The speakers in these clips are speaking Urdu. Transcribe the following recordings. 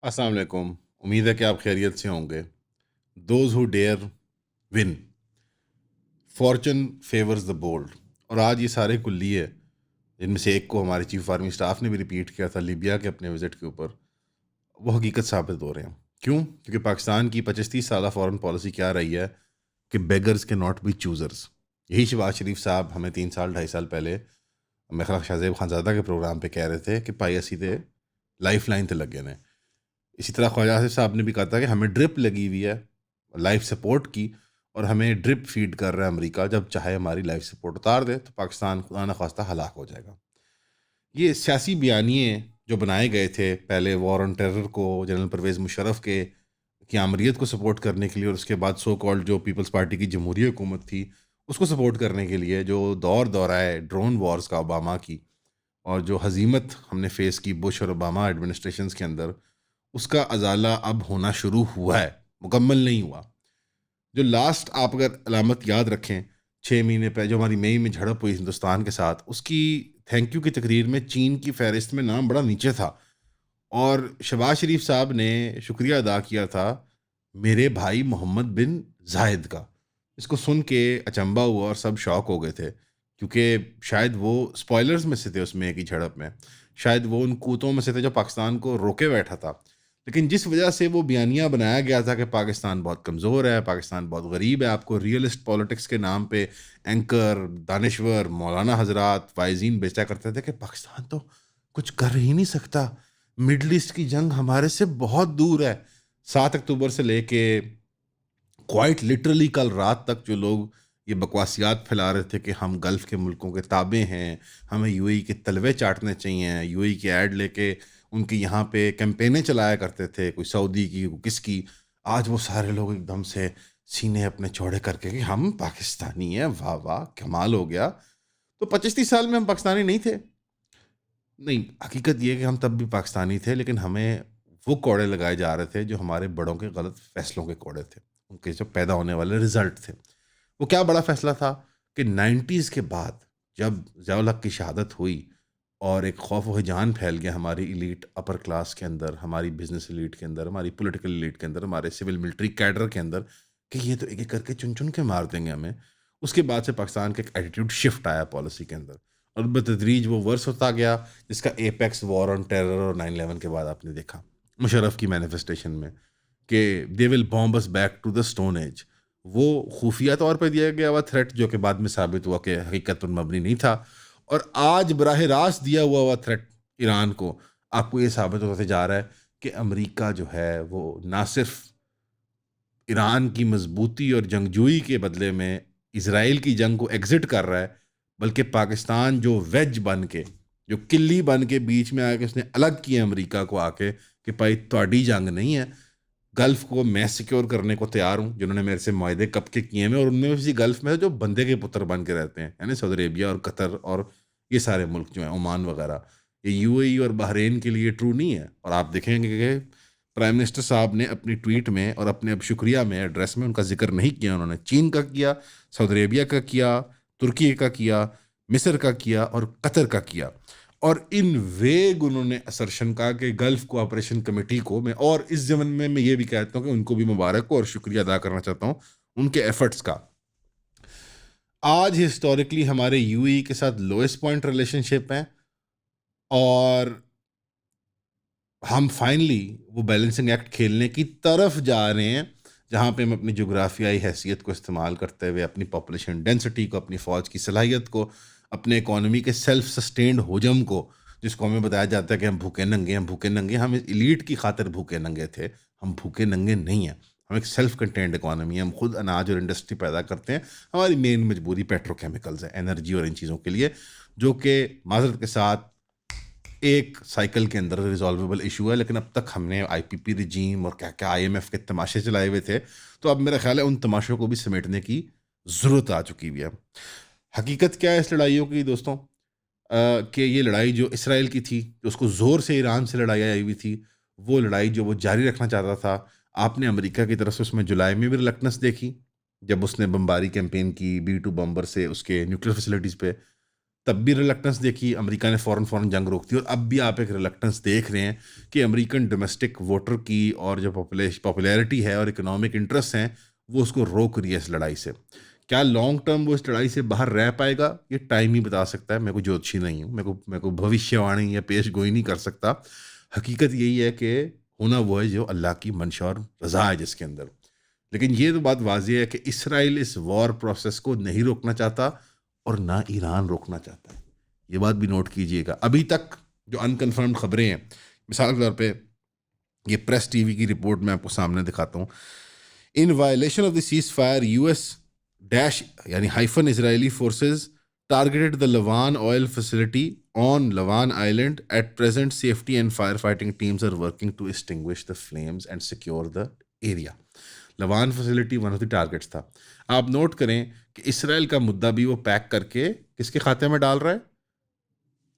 السلام علیکم۔ امید ہے کہ آپ خیریت سے ہوں گے۔ Those who dear one, fortune favours the bold. اور آج یہ سارے کلیے جن میں سے ایک کو ہمارے چیف آرمی اسٹاف نے بھی ریپیٹ کیا تھا لیبیا کے اپنے وزٹ کے اوپر، وہ حقیقت ثابت ہو رہے ہیں۔ کیوں؟ کیونکہ پاکستان کی 25-30 سالہ فورن پالیسی کیا رہی ہے کہ بیگرز کے ناٹ بی چوزرز۔ یہی شہباز شریف صاحب ہمیں 3 سال 2.5 سال پہلے میرے خیال شاہ زیب خان زادہ کے پروگرام پہ کہہ رہے تھے کہ پائی اسی تے لائف لائن تے لگے نے۔ اسی طرح خواجہ آصف صاحب نے بھی کہا تھا کہ ہمیں ڈرپ لگی ہوئی ہے لائف سپورٹ کی، اور ہمیں ڈرپ فیڈ کر رہا ہے امریکہ، جب چاہے ہماری لائف سپورٹ اتار دے تو پاکستان خدا نخواستہ ہلاک ہو جائے گا۔ یہ سیاسی بیانیے جو بنائے گئے تھے پہلے وار آن ٹیرر کو جنرل پرویز مشرف کے کی آمریت کو سپورٹ کرنے کے لیے، اور اس کے بعد سو کالڈ جو پیپلز پارٹی کی جمہوری حکومت تھی اس کو سپورٹ کرنے کے لیے، جو دور ہے ڈرون وارز کا اوباما کی، اور جو ہزیمت ہم نے فیس کی بش اور اوباما ایڈمنسٹریشنز کے اندر، اس کا ازالہ اب ہونا شروع ہوا ہے، مکمل نہیں ہوا۔ جو لاسٹ آپ اگر علامت یاد رکھیں 6 مہینے پہ جو ہماری مئی میں جھڑپ ہوئی ہندوستان کے ساتھ، اس کی تھینک یو کی تقریر میں چین کی فہرست میں نام بڑا نیچے تھا، اور شہباز شریف صاحب نے شکریہ ادا کیا تھا میرے بھائی محمد بن زاہد کا۔ اس کو سن کے اچنبا ہوا اور سب شوق ہو گئے تھے، کیونکہ شاید وہ سپوائلرز میں سے تھے اس میں ایک ہی جھڑپ میں، شاید وہ ان کوتوں میں سے تھے جو پاکستان کو روکے بیٹھا تھا۔ لیکن جس وجہ سے وہ بیانیہ بنایا گیا تھا کہ پاکستان بہت کمزور ہے، پاکستان بہت غریب ہے، آپ کو ریئلسٹ پالیٹکس کے نام پہ اینکر، دانشور، مولانا حضرات، وائزین بیچا کرتے تھے کہ پاکستان تو کچھ کر ہی نہیں سکتا، مڈل ایسٹ کی جنگ ہمارے سے بہت دور ہے۔ 7 اکتوبر سے لے کے کوائٹ لٹرلی کل رات تک جو لوگ یہ بکواسیات پھیلا رہے تھے کہ ہم گلف کے ملکوں کے تابع ہیں، ہمیں یو اے ای کے تلوے چاٹنے چاہیے، یو اے ای کی ایڈ لے کے ان کی یہاں پہ کیمپینیں چلایا کرتے تھے، کوئی سعودی کی کوئی کس کی، آج وہ سارے لوگ ایک دم سے سینے اپنے چوڑے کر کے کہ ہم پاکستانی ہیں، واہ واہ کمال ہو گیا۔ تو 25-30 سال میں ہم پاکستانی نہیں تھے؟ نہیں، حقیقت یہ ہے کہ ہم تب بھی پاکستانی تھے، لیکن ہمیں وہ کوڑے لگائے جا رہے تھے جو ہمارے بڑوں کے غلط فیصلوں کے کوڑے تھے، ان کے جو پیدا ہونے والے رزلٹ تھے۔ وہ کیا بڑا فیصلہ تھا کہ 90s کے بعد جب ضیاء الحق کی شہادت ہوئی اور ایک خوف و ہیجان پھیل گیا ہماری ایلیٹ اپر کلاس کے اندر، ہماری بزنس ایلیٹ کے اندر، ہماری پولیٹیکل ایلیٹ کے اندر، ہمارے سول ملٹری کیڈر کے اندر، کہ یہ تو ایک ایک کر کے چن چن کے مار دیں گے ہمیں۔ اس کے بعد سے پاکستان کا ایک ایٹیٹیوڈ شفٹ آیا پالیسی کے اندر، اور بتدریج وہ ورس ہوتا گیا، جس کا ایپیکس وار آن ٹیرر اور 9/11 کے بعد آپ نے دیکھا مشرف کی مینیفیسٹیشن میں کہ they will bomb us back to the stone age. وہ خفیہ طور پہ دیا گیا ہوا تھریٹ جو کہ بعد میں ثابت ہوا کہ حقیقت پر مبنی نہیں تھا، اور آج براہ راست دیا ہوا تھریٹ ایران کو آپ کو یہ ثابت ہوتے جا رہا ہے کہ امریکہ جو ہے وہ نہ صرف ایران کی مضبوطی اور جنگجوئی کے بدلے میں اسرائیل کی جنگ کو ایگزٹ کر رہا ہے، بلکہ پاکستان جو ویج بن کے، جو کلی بن کے بیچ میں آ کے اس نے الگ کیا امریکہ کو آ کے کہ بھائی تہاڈی جنگ نہیں ہے، گلف کو میں سیکیور کرنے کو تیار ہوں، جنہوں نے میرے سے معاہدے کب کے کیے ہیں، اور ان میں اسی گلف میں جو بندے کے پتر بن کے رہتے ہیں، یعنی سعودی عربیہ اور قطر اور یہ سارے ملک جو ہیں، عمان وغیرہ، یہ یو اے ای اور بحرین کے لیے ٹرو نہیں ہے۔ اور آپ دیکھیں گے کہ پرائم منسٹر صاحب نے اپنی ٹویٹ میں اور اپنے اب شکریہ میں ایڈریس میں ان کا ذکر نہیں کیا، انہوں نے چین کا کیا، سعودی عربیہ کا کیا، ترکی کا کیا، مصر کا کیا اور قطر کا کیا، اور ان ویگ انہوں نے اسرشن کا کہ گلف کوآپریشن کمیٹی کو میں، اور اس ضمن میں یہ بھی کہتا ہوں کہ ان کو بھی مبارک ہو اور شکریہ ادا کرنا چاہتا ہوں ان کے ایفرٹس کا۔ آج ہسٹوریکلی ہمارے یو اے ای کے ساتھ لوئسٹ پوائنٹ ریلیشن شپ ہیں، اور ہم فائنلی وہ بیلنسنگ ایکٹ کھیلنے کی طرف جا رہے ہیں، جہاں پہ ہم اپنی جغرافیائی حیثیت کو استعمال کرتے ہوئے اپنی پاپولیشن ڈینسٹی کو، اپنی فوج کی صلاحیت کو، اپنے اکانومی کے سیلف سسٹینڈ حجم کو، جس کو ہمیں بتایا جاتا ہے کہ ہم بھوکے ننگے ہیں، بھوکے ننگے، ہم ایلیٹ کی خاطر بھوکے ننگے تھے، ہم بھوکے ننگے نہیں ہیں، ہم ایک سیلف کنٹینڈ اکانومی ہے، ہم خود اناج اور انڈسٹری پیدا کرتے ہیں، ہماری مین مجبوری پیٹرو کیمیکلز ہے، انرجی اور ان چیزوں کے لیے، جو کہ معذرت کے ساتھ ایک سائیکل کے اندر ریزالویبل ایشو ہے، لیکن اب تک ہم نے آئی پی پی رجیم اور کیا کیا آئی ایم ایف کے تماشے چلائے ہوئے تھے، تو اب میرا خیال ہے ان تماشوں کو بھی سمیٹنے کی ضرورت آ چکی ہوئی ہے۔ حقیقت کیا ہے اس لڑائیوں کی دوستوں؟ کہ یہ لڑائی جو اسرائیل کی تھی، جو اس کو زور سے ایران سے لڑائی آئی ہوئی تھی، وہ لڑائی جو وہ جاری رکھنا چاہتا تھا، آپ نے امریکہ کی طرف سے اس میں جولائی میں بھی ریلکٹنس دیکھی، جب اس نے بمباری کیمپین کی B-2 بمبر سے اس کے نیوکلیر فیسلٹیز پہ، تب بھی ریلکٹنس دیکھی، امریکہ نے فوراً جنگ روک دی، اور اب بھی آپ ایک ریلکٹنس دیکھ رہے ہیں کہ امریکن ڈومیسٹک ووٹر کی اور جو پاپولیرٹی ہے اور اکنامک انٹرسٹ ہیں وہ اس کو روک رہی ہے اس لڑائی سے. کیا لانگ ٹرم وہ اس لڑائی سے باہر رہ پائے گا؟ یہ ٹائم ہی بتا سکتا ہے. میں کوئی جوتشی نہیں ہوں، میں کو بھوشیہ وانی یا پیش گوئی نہیں کر سکتا. حقیقت یہی ہے کہ ہونا وہ ہے جو اللہ کی منشا اور رضا ہے جس کے اندر. لیکن یہ تو بات واضح ہے کہ اسرائیل اس وار پروسیس کو نہیں روکنا چاہتا اور نہ ایران روکنا چاہتا ہے. یہ بات بھی نوٹ کیجئے گا. ابھی تک جو انکنفرمڈ خبریں ہیں، مثال کے طور پہ یہ پریس ٹی وی کی رپورٹ میں آپ کو سامنے دکھاتا ہوں. ان violation of the cease fire U S dash یعنی hyphen Israeli forces targeted the Lavan oil facility on Lavan Island. At present, safety and firefighting teams are working to extinguish the flames and secure the area. لوان facility one of the targets تھا. آپ نوٹ کریں کہ اسرائیل کا مدعا بھی وہ پیک کر کے کس کے کھاتے میں ڈال رہا ہے؟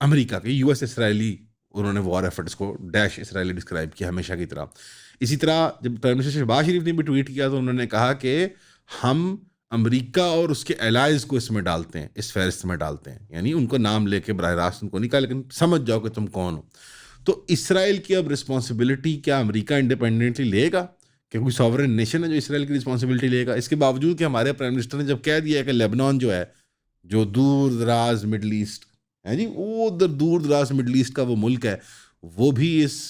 امریکہ کے. یو ایس اسرائیلی انہوں نے وار ایفرٹس کو ڈیش اسرائیلی ڈسکرائب کیا ہمیشہ کی طرح. اسی طرح جب پرائم منسٹر شہباز شریف نے بھی ٹویٹ کیا تو انہوں نے کہا کہ ہم امریکہ اور اس کے الائز کو اس میں ڈالتے ہیں، اس فہرست میں ڈالتے ہیں. یعنی ان کو نام لے کے براہ راست ان کو نہیں کہا، لیکن سمجھ جاؤ کہ تم کون ہو. تو اسرائیل کی اب رسپانسبلٹی کیا امریکہ انڈیپینڈنٹلی لے گا کہ کوئی ساورن نیشن ہے جو اسرائیل کی رسپانسبلٹی لے گا؟ اس کے باوجود کہ ہمارے پرائم منسٹر نے جب کہہ دیا ہے کہ لیبنان جو ہے، جو دور دراز مڈل ایسٹ ہے جی، وہ ادھر دور دراز مڈل ایسٹ کا وہ ملک ہے، وہ بھی اس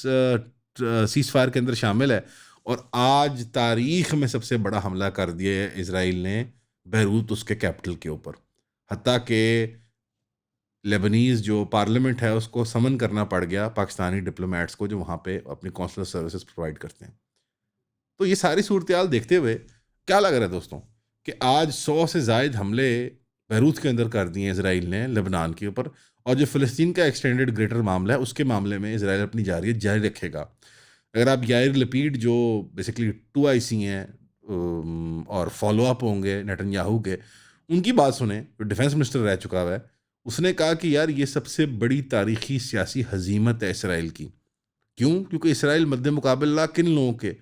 سیز فائر کے اندر شامل ہے. اور آج تاریخ میں سب سے بڑا حملہ کر دیا ہے اسرائیل نے بیروت، اس کے کیپٹل کے اوپر. حتیٰ کہ لیبنیز جو پارلیمنٹ ہے اس کو سمن کرنا پڑ گیا پاکستانی ڈپلومیٹس کو جو وہاں پہ اپنی کونسلر سروسز پرووائڈ کرتے ہیں. تو یہ ساری صورتحال دیکھتے ہوئے کیا لگ رہا ہے دوستوں کہ آج 100 سے زائد حملے بیروت کے اندر کر دیے اسرائیل نے لبنان کے اوپر، اور جو فلسطین کا ایکسٹینڈڈ گریٹر معاملہ ہے اس کے معاملے میں اسرائیل اپنی جارحیت جاری رکھے گا. اگر آپ یائر لپیڈ جو بیسکلی 2IC ہیں اور فالو اپ ہوں گے نیتن یاہو کے، ان کی بات سنیں، جو ڈیفنس منسٹر رہ چکا ہوا ہے، اس نے کہا کہ یار یہ سب سے بڑی تاریخی سیاسی ہزیمت ہے اسرائیل کی. کیوں؟ کیونکہ اسرائیل مد مقابلہ کن لوگوں کے؟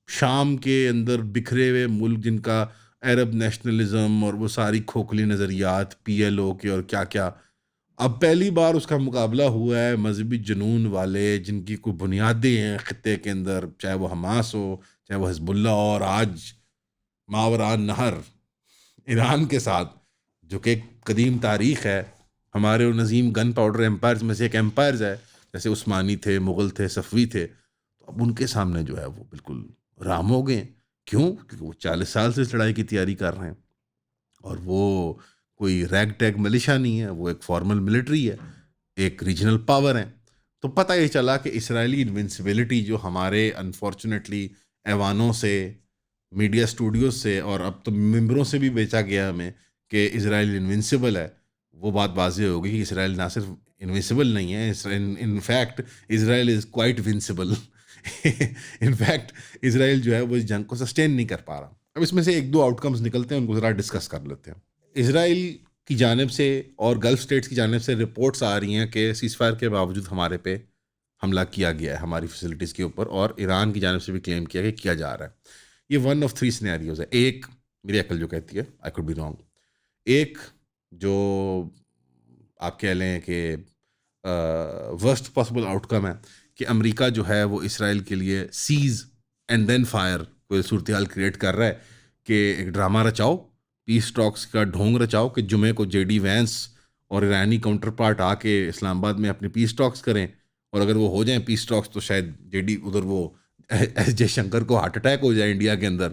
شام کے اندر بکھرے ہوئے ملک جن کا عرب نیشنلزم اور وہ ساری کھوکھلی نظریات PLO کے اور کیا کیا. اب پہلی بار اس کا مقابلہ ہوا ہے مذہبی جنون والے جن کی کوئی بنیادیں ہیں خطے کے اندر، چاہے وہ حماس ہو، چاہے وہ حزب اللہ، اور آج ماوران نہر ایران کے ساتھ، جو کہ ایک قدیم تاریخ ہے. ہمارے اور نظیم گن پاؤڈر ایمپائرز میں سے ایک ایمپائرز ہے، جیسے عثمانی تھے، مغل تھے، صفوی تھے. تو اب ان کے سامنے جو ہے وہ بالکل رام ہو گئے. کیوں؟ کیونکہ وہ 40 سال سے اس لڑائی کی تیاری کر رہے ہیں، اور وہ کوئی ریگ ٹیگ ملیشیا نہیں ہے، وہ ایک فارمل ملٹری ہے، ایک ریجنل پاور ہے. تو پتہ یہ چلا کہ اسرائیلی انوینسیبلٹی جو ہمارے انفارچونیٹلی ایوانوں سے، میڈیا اسٹوڈیوز سے، اور اب تو ممبروں سے بھی بیچا گیا ہمیں کہ اسرائیل انوینسیبل ہے، وہ بات واضح ہوگی کہ اسرائیل نہ صرف انوینسیبل نہیں ہے، in fact Israel is quite vincible. In fact Israel جو ہے وہ اس جنگ کو سسٹین نہیں کر پا رہا. اب اس میں سے ایک دو آؤٹ کمز نکلتے ہیں، ان کو ذرا ڈسکس کر لیتے ہیں. اسرائیل کی جانب سے اور گلف اسٹیٹس کی جانب سے رپورٹس آ رہی ہیں کہ سیز فائر کے باوجود ہمارے پہ حملہ کیا گیا ہے ہماری فیسلٹیز کے اوپر، اور ایران کی جانب سے بھی کلیم کیا کہ کیا جا رہا ہے. یہ 1 of 3 سینیریوز ہے. ایک میری عقل جو کہتی ہے آئی کوڈ بی رانگ، ایک جو آپ کہہ لیں کہ ورسٹ پاسبل آؤٹ کم ہے کہ امریکہ جو ہے وہ اسرائیل کے لیے سیز اینڈ دین فائر کوئی صورتحال کریٹ کر رہا ہے کہ ایک ڈرامہ رچاؤ، پیس ٹاکس کا ڈھونگ رچاؤ کہ جمعے کو JD وینس اور ایرانی کاؤنٹر پارٹ آ کے اسلام آباد میں اپنی پیس ٹاکس کریں، اور اگر وہ ہو جائیں پیس ٹاکس تو شاید JD ادھر وہ SJ شنکر کو ہارٹ اٹیک ہو جائے انڈیا کے اندر.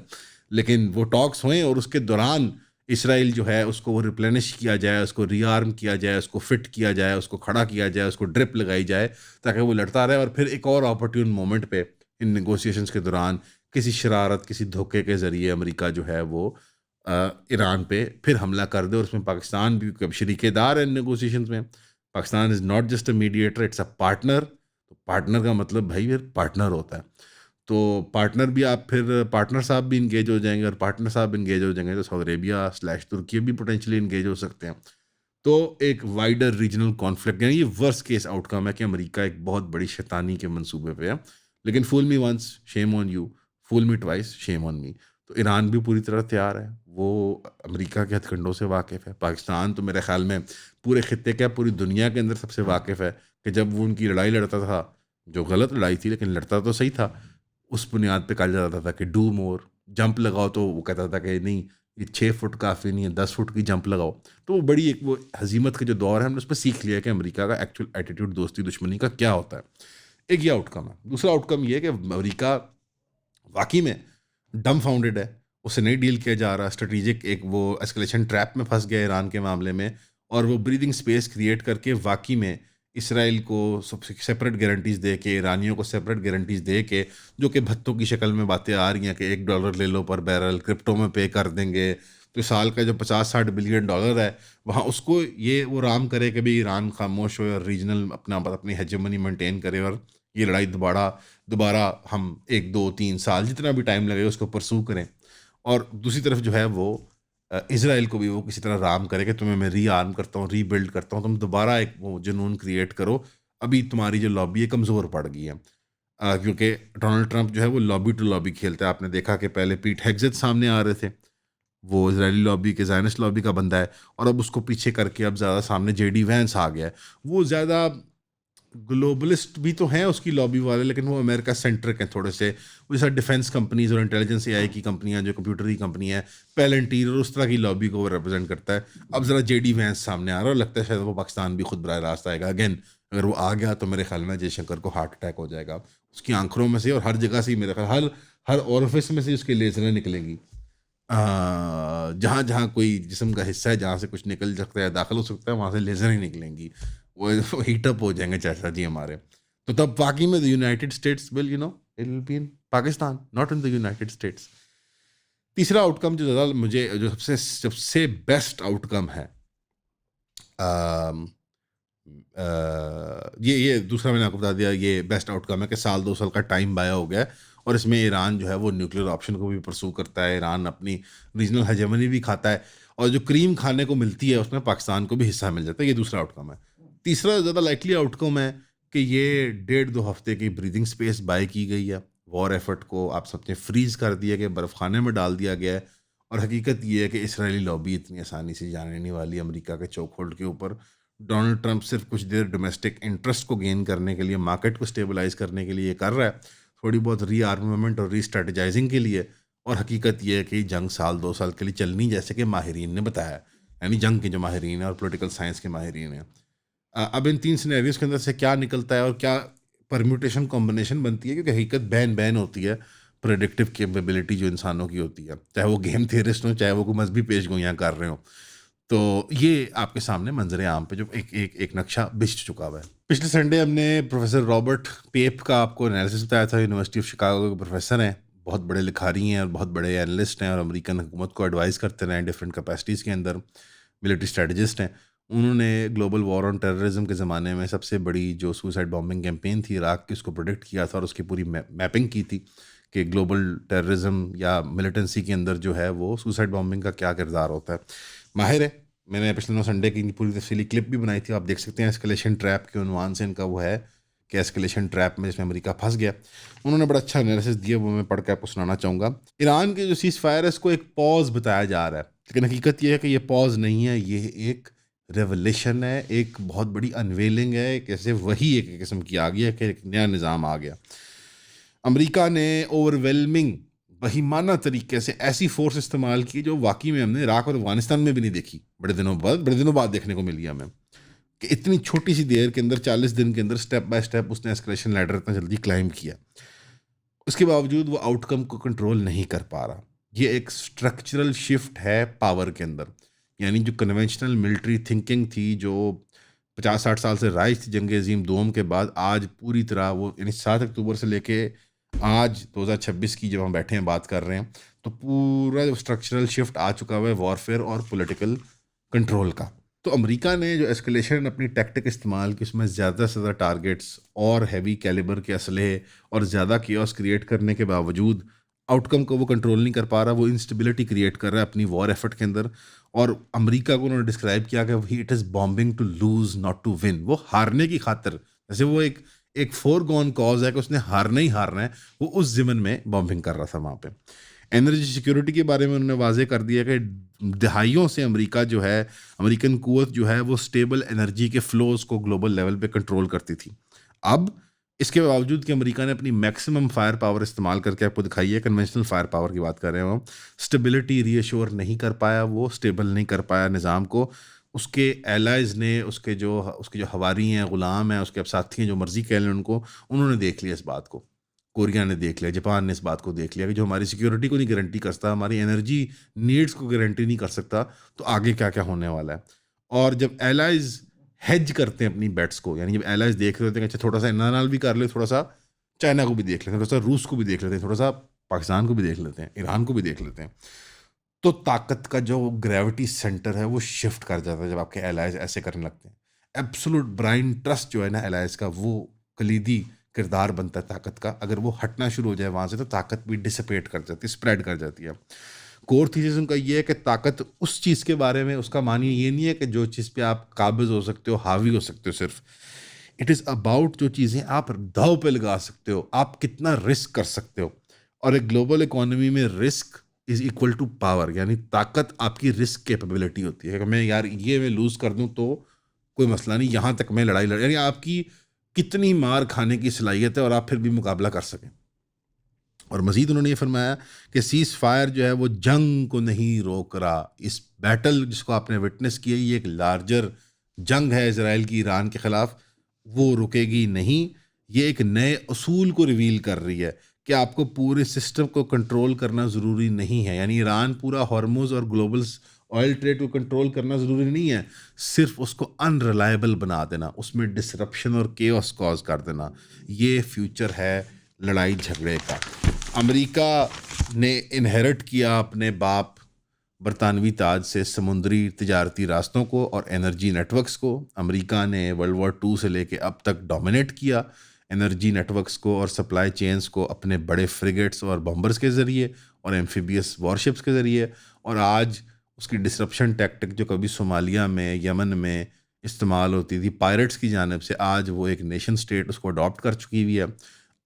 لیکن وہ ٹاکس ہوئیں اور اس کے دوران اسرائیل جو ہے اس کو وہ ریپلینش کیا جائے، اس کو ری آرم کیا جائے، اس کو فٹ کیا جائے، اس کو کھڑا کیا جائے، اس کو ڈرپ لگائی جائے تاکہ وہ لڑتا رہے، اور پھر ایک اور اپورٹیون مومنٹ پہ ان نیگوسیشنز کے دوران کسی شرارت، کسی دھوکے کے ذریعے امریکہ جو ہے وہ ایران پہ پھر حملہ کر دے. اور اس میں پاکستان بھی شریک دار ہے ان نیگوسیشنز میں. Pakistan is not just a mediator, it's a partner. تو پارٹنر کا مطلب بھائی پھر پارٹنر ہوتا ہے. تو پارٹنر بھی آپ پھر پارٹنر صاحب بھی انگیج ہو جائیں گے، اور پارٹنر صاحب انگیج ہو جائیں گے تو سعودی عربیہ / ترکی بھی پوٹینشلی انگیج ہو سکتے ہیں. تو ایک وائڈر ریجنل کانفلکٹ، یعنی یہ ورسٹ کیس آؤٹ کم ہے کہ امریکہ ایک بہت بڑی شیطانی کے منصوبے پہ ہے. لیکن فول me once shame on you, fool me twice شیم آن می. تو ایران بھی پوری طرح تیار ہے، وہ امریکہ کے ہتھ کنڈوں سے واقف ہے۔ پاکستان تو میرے خیال میں پورے خطے کیا پوری دنیا کے اندر سب سے واقف ہے کہ جب وہ ان کی لڑائی لڑتا تھا، جو غلط لڑائی تھی لیکن لڑتا تو صحیح تھا، اس بنیاد پہ کہا جاتا تھا کہ ڈو مور، جمپ لگاؤ، تو وہ کہتا تھا کہ نہیں یہ 6 فٹ کافی نہیں ہے، 10 فٹ کی جمپ لگاؤ۔ تو وہ بڑی ایک وہ ہزیمت کا جو دور ہے، ہم نے اس پہ سیکھ لیا کہ امریکہ کا ایکچوئل ایٹیٹیوڈ دوستی دشمنی کا کیا ہوتا ہے۔ ایک یہ آؤٹ کم ہے۔ دوسرا آؤٹ کم یہ ہے کہ امریکہ واقعی میں ڈم فاؤنڈیڈ ہے، اسے نہیں ڈیل کیا جا رہا، اسٹریٹجک ایک وہ اسکلیشن ٹریپ میں پھنس گیا ایران کے معاملے میں، اور وہ بریدنگ سپیس کریٹ کر کے واقعی میں اسرائیل کو سپریٹ گارنٹیز دے کے، ایرانیوں کو سپریٹ گارنٹیز دے کے، جو کہ بھتوں کی شکل میں باتیں آ رہی ہیں کہ $1 لے لو پر بیرل، کرپٹو میں پے کر دیں گے، تو سال کا جو $50-60 بلین ہے وہاں اس کو یہ وہ رام کرے کہ بھی ایران خاموش ہو اور ریجنل اپنی ہیجمنی مینٹین کرے، اور یہ لڑائی دوبارہ ہم 1 2 3 سال جتنا بھی ٹائم لگے اس کو پرسو کریں، اور دوسری طرف جو ہے وہ اسرائیل کو بھی وہ کسی طرح رام کرے کہ تمہیں میں ری آرم کرتا ہوں، ری بلڈ کرتا ہوں، تم دوبارہ ایک وہ جنون کریٹ کرو، ابھی تمہاری جو لابی ہے کمزور پڑ گئی ہے۔ کیونکہ ڈونلڈ ٹرمپ جو ہے وہ لابی ٹو لابی کھیلتا ہے، آپ نے دیکھا کہ پہلے پیٹ ہیگزت سامنے آ رہے تھے، وہ اسرائیلی لابی کے زائنسٹ لابی کا بندہ ہے، اور اب اس کو پیچھے کر کے اب زیادہ سامنے جے ڈی وینس آ گیا ہے۔ وہ زیادہ گلوبلسٹ بھی تو ہیں اس کی لابی والے، لیکن وہ امریکہ سینٹرک ہیں تھوڑے سے، وہ جیسا ڈیفینس کمپنیز اور انٹیلیجنس اے آئی کی کمپنیاں، جو کمپیوٹر کی کمپنی ہے، پیلنٹیر اور اس طرح کی لابی کو وہ ریپرزینٹ کرتا ہے۔ اب ذرا جے ڈی وینس سامنے آ رہا ہے، اور لگتا ہے شاید وہ پاکستان بھی خود براہ راست آئے گا اگین۔ اگر وہ آ گیا تو میرے خیال میں جے شنکر کو ہارٹ اٹیک ہو جائے گا، اس کی آنکھوں میں سے اور ہر جگہ سے، میرے خیال ہر اورفس میں سے اس کے لیزریں نکلیں گی، جہاں جہاں کوئی جسم کا حصہ ہے جہاں سے کچھ نکل سکتا ہے، داخل ہو سکتا ہے، وہاں سے لیزر ہی نکلیں گی، وہ ہیٹ اپ ہو جائیں گے چاچا جی ہمارے۔ تو تب واقعی میں United States will it will be in Pakistan, not in the United States. تیسرا آؤٹ کم جو زیادہ مجھے جو سب سے بیسٹ آؤٹ کم ہے، یہ دوسرا میں نے آپ کو بتا دیا، یہ بیسٹ آؤٹ کم ہے کہ 1-2 سال کا ٹائم بایا ہو گیا ہے، اور اس میں ایران جو ہے وہ نیوکلیر آپشن کو بھی پرسو کرتا ہے، ایران اپنی ریجنل ہیجمنی بھی کھاتا ہے، اور جو کریم کھانے کو ملتی ہے اس میں پاکستان کو بھی حصہ مل جاتا ہے۔ یہ دوسرا آؤٹ کم ہے۔ تیسرا زیادہ لائکلی آؤٹ کم ہے کہ یہ 1.5-2 ہفتے کی بریدنگ سپیس بائی کی گئی ہے، وار ایفرٹ کو آپ سب نے فریز کر دیا کہ برف خانے میں ڈال دیا گیا ہے، اور حقیقت یہ ہے کہ اسرائیلی لابی اتنی آسانی سے جانے نہیں والی امریکہ کے چوک ہولڈ کے اوپر۔ ڈونلڈ ٹرمپ صرف کچھ دیر ڈومیسٹک انٹرسٹ کو گین کرنے کے لیے، مارکیٹ کو اسٹیبلائز کرنے کے لیے یہ کر رہا ہے، تھوڑی بہت ری آرممنٹ اور ری اسٹریٹجائزنگ کے لیے، اور حقیقت یہ ہے کہ جنگ 1-2 سال کے لیے چلنی، جیسے کہ ماہرین نے بتایا ہے، یعنی جنگ کے جو ماہرین ہیں اور پولیٹیکل سائنس کے ماہرین ہیں۔ اب ان 3 سینیریوز کے اندر سے کیا نکلتا ہے اور کیا پرمیوٹیشن کمبینیشن بنتی ہے، کیونکہ حقیقت بین ہوتی ہے، پریڈکٹیو کیپیبلٹی جو انسانوں کی ہوتی ہے، چاہے وہ گیم تھیورسٹ ہوں، چاہے وہ کوئی مذہبی پیش گوئیاں کر رہے ہوں۔ تو یہ آپ کے سامنے منظر عام پہ جو ایک نقشہ بچ چکا ہوا ہے۔ پچھلے سنڈے ہم نے پروفیسر رابرٹ پیپ کا آپ کو انالیسس بتایا تھا، یونیورسٹی آف شکاگو کے پروفیسر ہیں، بہت بڑے لکھاری ہیں اور بہت بڑے اینالسٹ ہیں، اور امریکن حکومت کو ایڈوائز کرتے رہے ہیں ڈفرینٹ کیپیسٹیز کے اندر، ملٹری اسٹریٹجسٹ ہیں۔ انہوں نے گلوبل وار آن ٹیررزم کے زمانے میں سب سے بڑی جو سوسائڈ بامبنگ کیمپین تھی عراق کی، اس کو پروڈکٹ کیا تھا، اور اس کی پوری میپنگ کی تھی کہ گلوبل ٹیررزم یا ملیٹنسی کے اندر جو ہے وہ سوسائڈ بامبنگ کا کیا کردار ہوتا ہے۔ ماہر ہے، میں نے پچھلے 9 سنڈے کی پوری تفصیلی کلپ بھی بنائی تھی، آپ دیکھ سکتے ہیں، اسکلیشن ٹریپ کے عنوان سے ان کا وہ ہے کہ اسکلیشن ٹریپ میں جس میں امریکہ پھنس گیا۔ انہوں نے بڑا اچھا انالیسس دیا، وہ میں پڑھ کے آپ کو سنانا چاہوں گا۔ ایران کے جو سیز فائر ہے اس کو ایک پاز بتایا جا رہا ہے، لیکن حقیقت یہ ہے کہ یہ پاز نہیں ہے، یہ ایک ریولیشن ہے، ایک بہت بڑی انویلنگ ہے، ایسے وہی ایک قسم کی آ گئی ہے کہ ایک نیا نظام آ گیا۔ امریکہ نے اوور ویلمنگ بہیمانہ طریقے سے ایسی فورس استعمال کی جو واقعی میں ہم نے عراق اور افغانستان میں بھی نہیں دیکھی، بڑے دنوں بعد دیکھنے کو ملی ہمیں، کہ اتنی چھوٹی سی دیر کے اندر 40 دن کے اندر سٹیپ بائی سٹیپ اس نے اسکلیشن لیڈر اتنا جلدی کلائم کیا۔ اس کے باوجود وہ آؤٹ کم کو کنٹرول نہیں کر پا رہا۔ یہ ایک سٹرکچرل شفٹ ہے پاور کے اندر، یعنی جو کنونشنل ملٹری تھنکنگ تھی جو 50-60 سال سے رائج تھی جنگ عظیم دوم کے بعد، آج پوری طرح وہ، یعنی 7 اکتوبر سے لے کے آج 2026 کی جب ہم بیٹھے ہیں بات کر رہے ہیں، تو پورا اسٹرکچرل شفٹ آ چکا ہوا ہے وارفیئر اور پولیٹیکل کنٹرول کا۔ تو امریکہ نے جو ایسکلیشن اپنی ٹیکٹک استعمال کی، اس میں زیادہ سے زیادہ ٹارگیٹس اور ہیوی کیلیبر کے اسلحے اور زیادہ کیوس کریٹ کرنے کے باوجود آؤٹ کم کو وہ کنٹرول نہیں کر پا رہا، وہ انسٹیبلٹی کریٹ کر رہا ہے اپنی وار ایفرٹ کے اندر، اور امریکہ کو انہوں نے ڈسکرائب کیا کہ it is bombing to lose not to win, وہ ہارنے کی خاطر، جیسے وہ ایک فور گون کاز ہے کہ اس نے ہارنا ہی ہارنا ہے، وہ اس ضمن میں بامبنگ کر رہا تھا وہاں پہ۔ انرجی سیکیورٹی کے بارے میں انہوں نے واضح کر دیا کہ دہائیوں سے امریکہ جو ہے، امریکن قوت جو ہے وہ اسٹیبل انرجی کے فلوز کو گلوبل لیول پہ کنٹرول کرتی تھی. اب اس کے باوجود کہ امریکہ نے اپنی میکسیمم فائر پاور استعمال کر کے آپ کو دکھائی ہے، کنونشنل فائر پاور کی بات کر رہے ہیں ہم، اسٹیبلٹی ری ایشور نہیں کر پایا، وہ اسٹیبل نہیں کر پایا نظام کو. اس کے ایلائز نے، اس کے جو ہواری ہیں، غلام ہیں، اس کے اب ساتھی ہیں، جو مرضی کہہ لیں ان کو، انہوں نے دیکھ لیا اس بات کو. کوریا نے دیکھ لیا، جاپان نے اس بات کو دیکھ لیا کہ جو ہماری سیکیورٹی کو نہیں گارنٹی کر سکتا، ہماری انرجی نیڈز کو گارنٹی نہیں کر سکتا، تو آگے کیا کیا ہونے والا ہے. اور جب ایلائز ہیج کرتے ہیں اپنی بیٹس کو، یعنی جب ایلائز دیکھ رہے ہوتے ہیں کہ اچھا تھوڑا سا انڈیا نال بھی کر لے، تھوڑا سا چائنا کو بھی دیکھ لیتے ہیں، تھوڑا سا روس کو بھی دیکھ لیتے ہیں، تھوڑا سا پاکستان کو بھی دیکھ لیتے ہیں، ایران کو بھی دیکھ لیتے ہیں، تو طاقت کا جو گریوٹی سینٹر ہے وہ شفٹ کر جاتا ہے جب آپ کے ایلائز ایسے کرنے لگتے ہیں. ایبسولوٹ برائن ٹرسٹ جو ہے نا ایلائز کا، وہ کلیدی کردار بنتا ہے طاقت کا. اگر وہ ہٹنا شروع ہو جائے وہاں سے تو طاقت بھی ڈسپیٹ کر جاتی ہے، اسپریڈ کر جاتی ہے. کور تھیسس ان کا یہ ہے کہ طاقت اس چیز کے بارے میں، اس کا معنی یہ نہیں ہے کہ جو چیز پہ آپ قابض ہو سکتے ہو، حاوی ہو سکتے ہو. صرف اٹ از اباؤٹ جو چیزیں آپ داؤ پہ لگا سکتے ہو، آپ کتنا رسک کر سکتے ہو. اور ایک گلوبل اکانومی میں risk is equal to power, یعنی طاقت آپ کی رسک کیپیبلٹی ہوتی ہے کہ میں یار یہ میں لوز کر دوں تو کوئی مسئلہ نہیں، یہاں تک میں لڑائی یعنی آپ کی کتنی مار کھانے کی صلاحیت ہے اور آپ پھر بھی مقابلہ کر سکیں. اور مزید انہوں نے یہ فرمایا کہ سیز فائر جو ہے وہ جنگ کو نہیں روک رہا. اس بیٹل جس کو آپ نے وٹنس کیا، یہ ایک لارجر جنگ ہے اسرائیل کی ایران کے خلاف، وہ رکے گی نہیں. یہ ایک نئے اصول کو ریویل کر رہی ہے کہ آپ کو پورے سسٹم کو کنٹرول کرنا ضروری نہیں ہے. یعنی ایران پورا ہارموز اور گلوبل آئل ٹریڈ کو کنٹرول کرنا ضروری نہیں ہے، صرف اس کو ان ریلائبل بنا دینا، اس میں ڈسرپشن اور کیوس کاز کر دینا. یہ فیوچر ہے لڑائی جھگڑے کا. امریکہ نے انہیرٹ کیا اپنے باپ برطانوی تاج سے سمندری تجارتی راستوں کو اور انرجی نیٹ ورکس کو. امریکہ نے ورلڈ وار 2 سے لے کے اب تک ڈومینیٹ کیا انرجی نیٹ ورکس کو اور سپلائی چینز کو اپنے بڑے فریگیٹس اور بمبرز کے ذریعے اور ایمفیبیس وارشپس کے ذریعے. اور آج اس کی ڈسرپشن ٹیکٹک جو کبھی صومالیہ میں، یمن میں استعمال ہوتی تھی پائرٹس کی جانب سے، آج وہ ایک نیشن سٹیٹ اس کو اڈاپٹ کر چکی ہوئی ہے.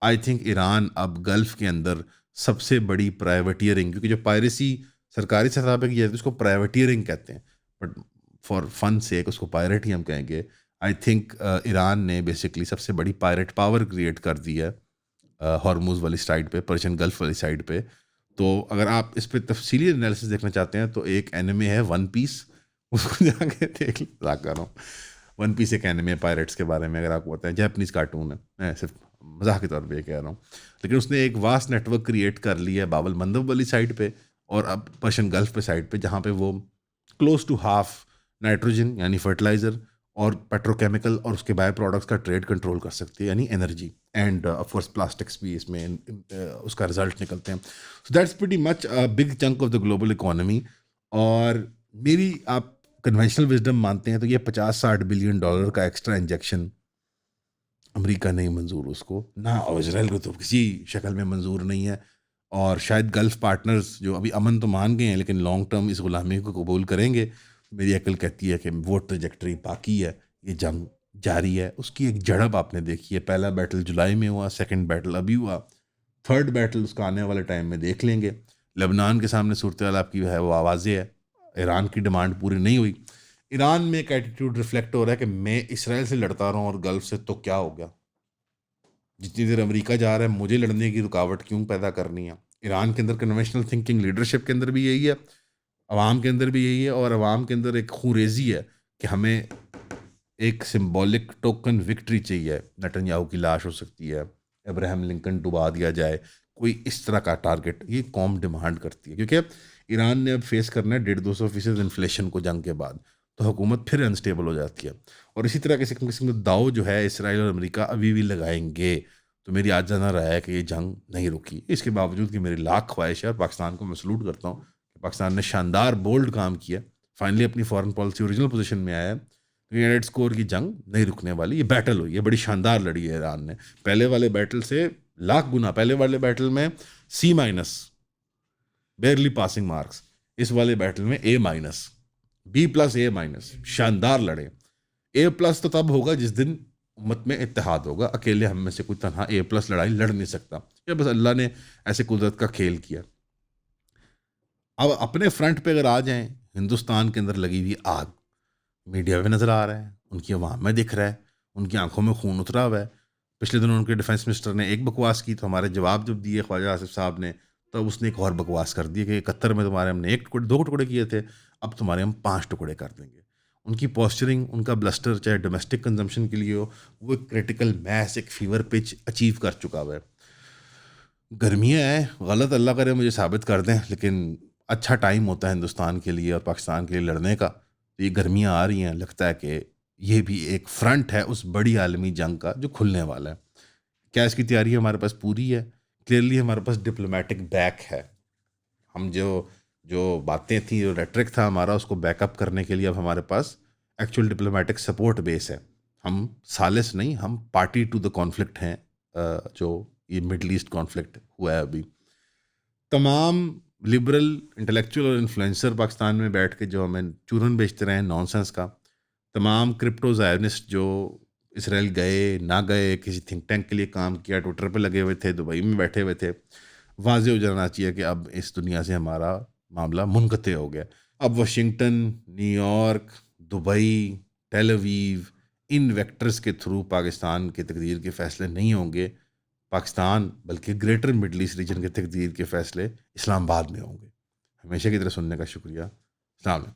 آئی تھنک ایران اب گلف کے اندر سب سے بڑی پرائیویٹیئرنگ، کیونکہ جو پائریسی سرکاری سطح پہ کی جاتی ہے اس کو پرائیویٹیئرنگ کہتے ہیں، بٹ فار فن سیک اس کو پائرٹ ہی ہم کہیں گے. آئی تھنک ایران نے بیسکلی سب سے بڑی پائرٹ پاور کریٹ کر دی ہے ہارموز والی سائڈ پہ، پرشین گلف والی سائڈ پہ. تو اگر آپ اس پہ تفصیلی انالیسس دیکھنا چاہتے ہیں تو ایک اینیمے ہے ون پیس، اس کو جا کے دیکھ مذاق کر رہا ہوں. ون پیس ایک اینیمے پائرٹس کے بارے میں، اگر آپ کو پتہ ہے، جاپنیز کارٹون ہے، میں صرف مزاح کے طور پہ یہ کہہ رہا ہوں. لیکن اس نے ایک واسٹ نیٹ ورک کریٹ کر لی ہے باب المندب والی سائڈ پہ اور اب پرشین گلف پہ سائڈ پہ، جہاں پہ وہ کلوز ٹو ہاف نائٹروجن یعنی فرٹیلائزر اور پیٹروکیمیکل اور اس کے بائی پروڈکٹس کا ٹریڈ کنٹرول کر سکتی ہے، یعنی energy and of course plastics بھی اس میں اس کا رزلٹ نکلتے ہیں. So that's pretty much big chunk of the global economy. اور میری آپ کنونشنل وزڈم مانتے ہیں تو یہ $50-60 بلین کا ایکسٹرا انجیکشن امریکہ نہیں منظور، اس کو نہ اسرائیل کو تو کسی شکل میں منظور نہیں ہے. اور شاید گلف پارٹنرز جو ابھی امن تو مان گئے ہیں لیکن لانگ ٹرم اس غلامی کو قبول کریں گے. میری عقل کہتی ہے کہ وہ ٹریجیکٹری باقی ہے، یہ جنگ جاری ہے. اس کی ایک جڑب آپ نے دیکھی ہے، پہلا بیٹل جولائی میں ہوا، سیکنڈ بیٹل ابھی ہوا، تھرڈ بیٹل اس کا آنے والے ٹائم میں دیکھ لیں گے. لبنان کے سامنے صورتحال آپ کی ہے وہ واضح ہے، ایران کی ڈیمانڈ پوری نہیں ہوئی. ایران میں ایک ایٹیٹیوڈ ریفلیکٹ ہو رہا ہے کہ میں اسرائیل سے لڑتا رہا ہوں اور گلف سے تو کیا ہو گیا، جتنی دیر امریکہ جا رہا ہے مجھے لڑنے کی رکاوٹ کیوں پیدا کرنی ہے. ایران کے اندر کنونشنل تھنکنگ لیڈرشپ کے اندر بھی یہی ہے، عوام کے اندر بھی یہی ہے، اور عوام کے اندر ایک خوریزی ہے کہ ہمیں ایک سمبولک ٹوکن وکٹری چاہیے. نتن یاہو کی لاش ہو سکتی ہے، ابراہیم لنکن ڈبا دیا جائے، کوئی اس طرح کا ٹارگٹ یہ قوم ڈیمانڈ کرتی ہے. کیونکہ ایران نے اب فیس کرنا ہے 150-200% انفلیشن کو جنگ کے بعد، تو حکومت پھر انسٹیبل ہو جاتی ہے. اور اسی طرح قسم کا داؤ جو ہے اسرائیل اور امریکہ ابھی بھی لگائیں گے. تو میری آج جانا رہا ہے کہ یہ جنگ نہیں رکی، اس کے باوجود کہ میری لاکھ خواہش ہے، اور پاکستان کو میں سلوٹ کرتا ہوں کہ پاکستان نے شاندار بولڈ کام کیا، فائنلی اپنی فارن پالیسی اوریجنل پوزیشن میں آیا ہے. یونائٹڈ اسکور کی جنگ نہیں رکنے والی، یہ بیٹل ہوئی ہے، بڑی شاندار لڑی ہے ایران نے، پہلے والے بیٹل سے لاکھ گنا. پہلے والے بیٹل میں C-، بیئرلی پاسنگ مارکس، اس والے بیٹل میں A-، B+A-، شاندار لڑے. A+ تو تب ہوگا جس دن امت میں اتحاد ہوگا، اکیلے ہم میں سے کوئی تنہا A+ لڑائی لڑ نہیں سکتا، یا بس اللہ نے ایسے قدرت کا کھیل کیا. اب اپنے فرنٹ پہ اگر آ جائیں، ہندوستان کے اندر لگی ہوئی آگ میڈیا پہ نظر آ رہا ہے، ان کی عوام میں دکھ رہا ہے، ان کی آنکھوں میں خون اترا ہوا ہے. پچھلے دنوں ان کے ڈیفینس منسٹر نے ایک بکواس کی تو ہمارے جواب جب دیے خواجہ آصف صاحب نے، تو اس نے ایک اور بکواس کر دی کہ 71 میں تمہارے ہم نے ایک ٹکڑے 2 ٹکڑے کیے تھے، اب تمہارے ہم 5 ٹکڑے کر دیں گے. ان کی پوسچرنگ، ان کا بلسٹر چاہے ڈومیسٹک کنزمپشن کے لیے ہو، وہ ایک کریٹیکل میس، ایک فیور پچ اچیو کر چکا ہوا ہے. گرمیاں ہیں، غلط اللہ کرے مجھے ثابت کر دیں، لیکن اچھا ٹائم ہوتا ہے ہندوستان کے لیے اور پاکستان کے لیے لڑنے کا. تو یہ گرمیاں آ رہی ہیں، لگتا ہے کہ یہ بھی ایک فرنٹ ہے اس بڑی عالمی جنگ کا جو کھلنے والا ہے. کیا اس کی تیاری ہمارے پاس پوری ہے؟ کلیئرلی ہمارے پاس ڈپلومیٹک بیک ہے. ہم جو جو باتیں تھیں، جو ریٹرک تھا ہمارا، اس کو بیک اپ کرنے کے لیے اب ہمارے پاس ایکچوئل ڈپلومیٹک سپورٹ بیس ہے. ہم سالس نہیں، ہم پارٹی ٹو دا کانفلکٹ ہیں. جو یہ مڈل ایسٹ کانفلکٹ ہوا ہے ابھی، تمام لبرل انٹلیکچوئل اور انفلوئنسر پاکستان میں بیٹھ کے جو ہمیں چورن بیچتے رہے ہیں نان سینس کا، تمام کرپٹو زائرنسٹ جو اسرائیل گئے نہ گئے، کسی تھنک ٹینک کے لیے کام کیا، ٹویٹر پہ لگے ہوئے تھے، دبئی میں بیٹھے ہوئے تھے، واضح ہو جانا چاہیے کہ اب اس دنیا سے ہمارا معاملہ منقطع ہو گیا. اب Washington, New York, Dubai, Tel Aviv, ان ویکٹرز کے تھرو پاکستان کے تقدیر کے فیصلے نہیں ہوں گے. پاکستان بلکہ گریٹر مڈل ایسٹ ریجن کے تقدیر کے فیصلے اسلام آباد میں ہوں گے. ہمیشہ کی طرح سننے کا شکریہ. السلام علیکم.